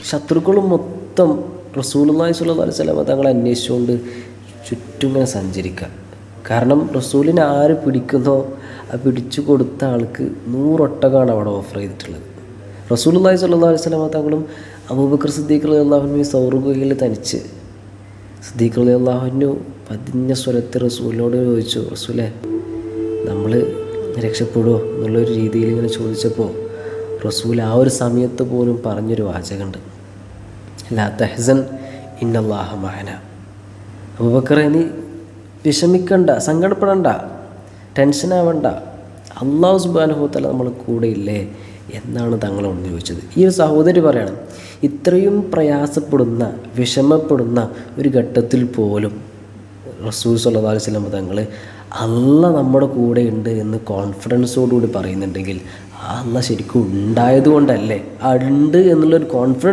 ശത്രുക്കളും മൊത്തം റസൂലുള്ളാഹി സ്വല്ലല്ലാഹു അലൈഹി വസല്ലം തങ്ങളെ അന്വേഷിച്ചുകൊണ്ട് ചുറ്റും ഇങ്ങനെ സഞ്ചരിക്കുക. കാരണം റസൂലിനെ ആര് പിടിക്കുന്നോ ആ പിടിച്ചു കൊടുത്ത ആൾക്ക് 100 ഒട്ടകമാണ് അവിടെ ഓഫർ ചെയ്തിട്ടുള്ളത്. റസൂലുള്ളാഹി സ്വല്ലല്ലാഹു അലൈഹി വസല്ലം തങ്ങളും അബൂബക്കർ സിദ്ദീഖ് റളിയല്ലാഹു അൻഹു സൗർ ഗുഹയിൽ തനിച്ച്. സിദ്ദീഖ് റളിയല്ലാഹു അൻഹു പതിഞ്ഞ സ്വരത്തിൽ റസൂലിനോട് ചോദിച്ചു, റസൂലേ നമ്മൾ രക്ഷപ്പെടുമോ എന്നുള്ളൊരു രീതിയിൽ ഇങ്ങനെ ചോദിച്ചപ്പോൾ റസൂൽ ആ ഒരു സമയത്ത് പോലും പറഞ്ഞൊരു വാചകമുണ്ട്, ലാ തഹ്സൻ ഇന്നല്ലാഹ മഅന. അബൂബക്കറെ നീ വിഷമിക്കണ്ട, സങ്കടപ്പെടണ്ട, ടെൻഷനാവണ്ട, അല്ലാഹു സുബ്ഹാനഹു വ തആല നമ്മൾ കൂടെ ഇല്ലേ എന്നാണ് തങ്ങളോട് ചോദിച്ചത്. ഈ ഒരു സഹോദരി പറയണം, ഇത്രയും പ്രയാസപ്പെടുന്ന വിഷമപ്പെടുന്ന ഒരു ഘട്ടത്തിൽ പോലും റസൂൽ സ്വല്ലല്ലാഹു അലൈഹി വസല്ലം തങ്ങൾ അല്ലാഹ് നമ്മുടെ കൂടെ ഉണ്ട് എന്ന് കോൺഫിഡൻസോടുകൂടി പറയുന്നുണ്ടെങ്കിൽ അല്ലാഹ് ശരിക്കും ഉണ്ടായതുകൊണ്ടല്ലേ, ഉണ്ട് എന്നുള്ളൊരു കോൺഫിഡൻസ്